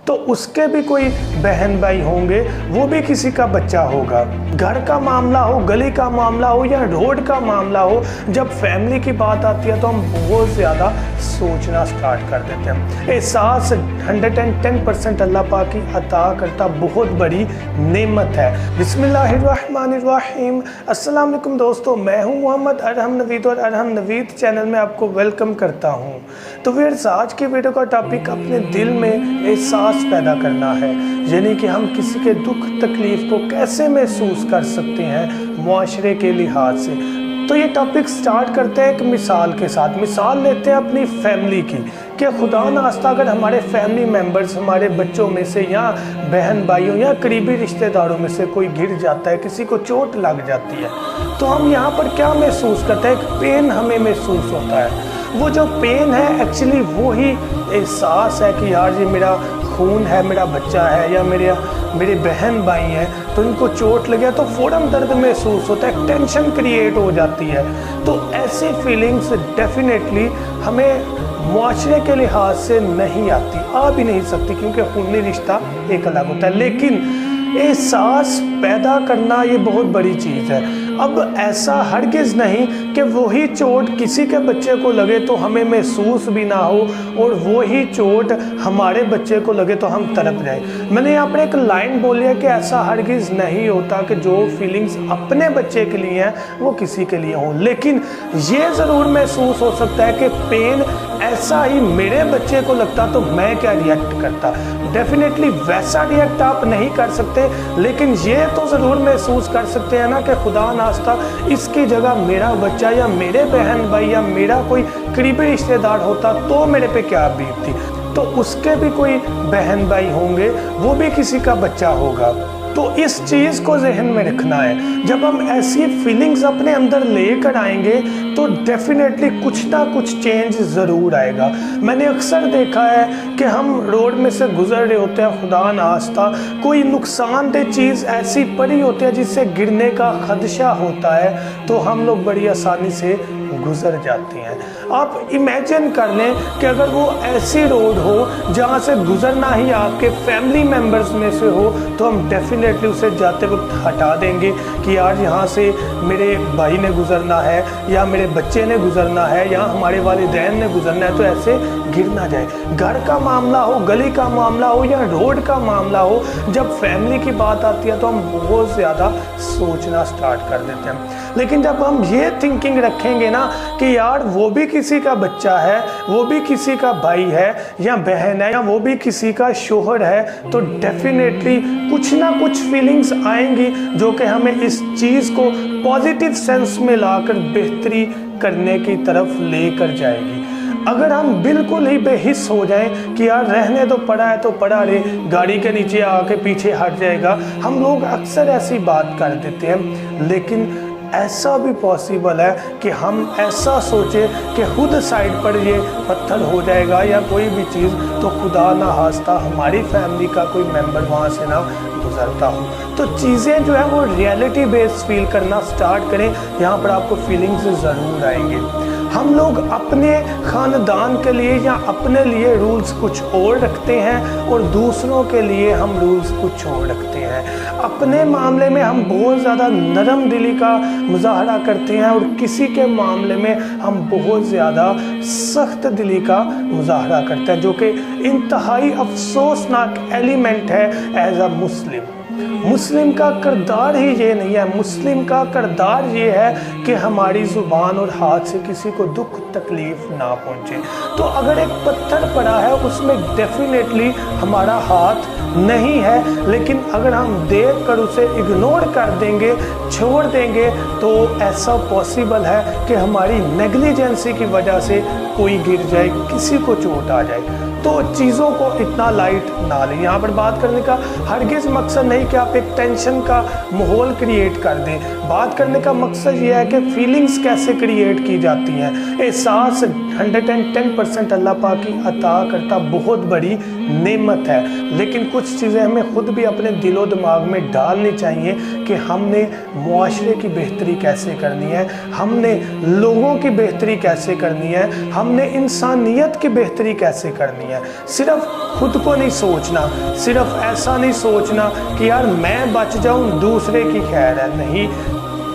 तो उसके भी कोई बहन भाई होंगे, वो भी किसी का बच्चा होगा। घर का मामला हो, गली का मामला हो या रोड का मामला हो, जब फैमिली की बात आती है तो हम बहुत ज़्यादा सोचना स्टार्ट कर देते हैं। एहसास 110% अल्लाह पाक की अता करता बहुत बड़ी नेमत है। बिस्मिल्लाहिर्रहमानिर्रहीम। अस्सलाम वालेकुम दोस्तों, मैं हूं मोहम्मद अरहम नवीद और अरहम नवीद चैनल में आपको वेलकम करता हूं। तो व्यूअर्स, आज की वीडियो का टॉपिक अपने दिल में एहसास पैदा करना है, यानी कि हम किसी के दुख तकलीफ को कैसे महसूस कर सकते हैं मुआशरे के लिहाज से। तो ये टॉपिक स्टार्ट करते हैं एक मिसाल के साथ। मिसाल लेते हैं अपनी फैमिली की, कि खुदा नास्ता अगर हमारे फैमिली मेम्बर्स, हमारे बच्चों में से या बहन भाइयों या करीबी रिश्तेदारों में से कोई गिर जाता है, किसी को चोट लग जाती है, तो हम यहाँ पर क्या महसूस करते हैं? एक पेन हमें महसूस होता है। वो जो पेन है एक्चुअली वो ही एहसास है कि यार ये मेरा खून है, मेरा बच्चा है या मेरे बहन भाई हैं, तो इनको चोट लगे तो फ़ौरन दर्द महसूस होता है, टेंशन क्रिएट हो जाती है। तो ऐसी फीलिंग्स डेफिनेटली हमें मुआशरे के लिहाज से नहीं आती, आ भी नहीं सकती, क्योंकि खूनी रिश्ता एक अलग होता है। लेकिन एहसास पैदा करना ये बहुत बड़ी चीज़ है। अब ऐसा हरगिज़ नहीं कि वही चोट किसी के बच्चे को लगे तो हमें महसूस भी ना हो और वही चोट हमारे बच्चे को लगे तो हम तड़प जाए। मैंने यहाँ पर एक लाइन बोली है कि ऐसा हरगिज़ नहीं होता कि जो फीलिंग्स अपने बच्चे के लिए हैं वो किसी के लिए हों। लेकिन ये ज़रूर महसूस हो सकता है कि पेन ऐसा ही मेरे बच्चे को लगता तो मैं क्या रिएक्ट करता। डेफिनेटली वैसा रिएक्ट आप नहीं कर सकते, लेकिन ये तो ज़रूर महसूस कर सकते हैं ना कि खुदा नास्ता इसकी जगह मेरा बच्चा या मेरे बहन भाई या मेरा कोई करीबी रिश्तेदार होता तो मेरे पे क्या बीतती। तो उसके भी कोई बहन भाई होंगे, वो भी किसी का बच्चा होगा। तो इस चीज़ को जहन में रखना है। जब हम ऐसी फीलिंग्स अपने अंदर लेकर आएंगे तो डेफिनेटली कुछ ना कुछ चेंज ज़रूर आएगा। मैंने अक्सर देखा है कि हम रोड में से गुजर रहे होते हैं, खुदा नास्ता कोई नुकसानदेह चीज़ ऐसी पड़ी होती है जिससे गिरने का खदशा होता है, तो हम लोग बड़ी आसानी से गुजर जाते हैं। आप इमेजिन कर लें कि अगर वो ऐसी रोड हो जहाँ से गुजरना ही आपके फैमिली मेम्बर्स में से हो, तो हम डेफिनेटली उसे जाते वक्त हटा देंगे कि यार यहाँ से मेरे भाई ने गुजरना है या मेरे बच्चे ने गुजरना है या हमारे वालिदैन ने गुजरना है, तो ऐसे गिर ना जाए। घर का मामला हो, गली का मामला हो या रोड का मामला हो, जब फैमिली की बात आती है तो हम बहुत ज़्यादा सोचना स्टार्ट कर देते हैं। लेकिन जब हम ये थिंकिंग रखेंगे ना कि यार वो भी किसी का बच्चा है, वो भी किसी का भाई है या बहन है या वो भी किसी का शोहर है, तो डेफिनेटली कुछ ना कुछ फीलिंग्स आएंगी जो कि हमें इस चीज़ को पॉजिटिव सेंस में लाकर बेहतरी करने की तरफ लेकर जाएगी। अगर हम बिल्कुल ही बेहिस हो जाएं कि यार रहने तो पड़ा है तो पड़ा रे, गाड़ी के नीचे आके पीछे हट जाएगा, हम लोग अक्सर ऐसी बात कर देते हैं। लेकिन ऐसा भी पॉसिबल है कि हम ऐसा सोचें कि खुद साइड पर ये पत्थर हो जाएगा या कोई भी चीज़, तो खुदा ना हास्ता हमारी फैमिली का कोई मेंबर वहाँ से ना गुजरता हो। तो चीज़ें जो है वो रियलिटी बेस्ड फील करना स्टार्ट करें, यहाँ पर आपको फीलिंग्स ज़रूर आएंगे। हम लोग अपने ख़ानदान के लिए या अपने लिए रूल्स कुछ और रखते हैं और दूसरों के लिए हम रूल्स कुछ और रखते हैं। अपने मामले में हम बहुत ज़्यादा नरम दिली का मुजाहरा करते हैं और किसी के मामले में हम बहुत ज़्यादा सख्त दिली का मुजाहरा करते हैं, जो कि इंतहाई अफसोसनाक एलिमेंट है एज अ मुस्लिम। मुस्लिम का किरदार ही ये नहीं है। मुस्लिम का किरदार ये है कि हमारी ज़ुबान और हाथ से किसी को दुख तकलीफ़ ना पहुँचे। तो अगर एक पत्थर पड़ा है उसमें डेफिनेटली हमारा हाथ नहीं है, लेकिन अगर हम देख कर उसे इग्नोर कर देंगे, छोड़ देंगे, तो ऐसा पॉसिबल है कि हमारी नेग्लिजेंसी की वजह से कोई गिर जाए, किसी को चोट आ जाए। तो चीज़ों को इतना लाइट ना लें। यहाँ पर बात करने का हरगिज़ मकसद नहीं कि आप एक टेंशन का माहौल क्रिएट कर दें। बात करने का मकसद ये है कि फीलिंग्स कैसे क्रिएट की जाती हैं। एहसास 110% अल्लाह पाक की अता करता बहुत बड़ी नेमत है, लेकिन कुछ चीज़ें हमें खुद भी अपने दिलो दिमाग में डालनी चाहिए कि हमने मुआशरे की बेहतरी कैसे करनी है, हमने लोगों की बेहतरी कैसे करनी है, हमने इंसानियत की बेहतरी कैसे करनी है। सिर्फ खुद को नहीं सोचना, सिर्फ ऐसा नहीं सोचना कि यार मैं बच जाऊं दूसरे की खैर है, नहीं।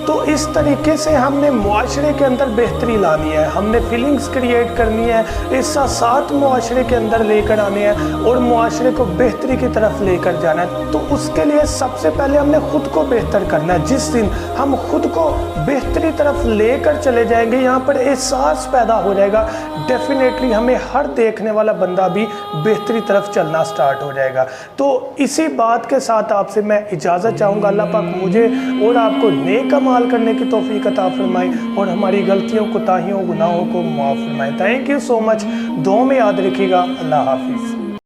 तो इस तरीके से हमने मुआशरे के अंदर बेहतरी लानी है, हमने फीलिंग्स क्रिएट करनी है, एहसासात मुआशरे के अंदर लेकर आने हैं और मुआशरे को बेहतरी की तरफ लेकर जाना है। तो उसके लिए सबसे पहले हमने खुद को बेहतर करना है। जिस दिन हम खुद को बेहतरी तरफ लेकर चले जाएंगे, यहाँ पर एहसास पैदा हो जाएगा, डेफिनेटली हमें हर देखने वाला बंदा भी बेहतरी तरफ चलना स्टार्ट हो जाएगा। तो इसी बात के साथ आपसे मैं इजाज़त चाहूँगा। अल्लाह पाक मुझे और आपको नेक अमाल करने की तौफीक अता फरमाए और हमारी गलतियों, कोताहियों, गुनाहों को माफ़ फरमाए। Thank you so much. दुआ में याद रखिएगा। अल्लाह हाफिज़।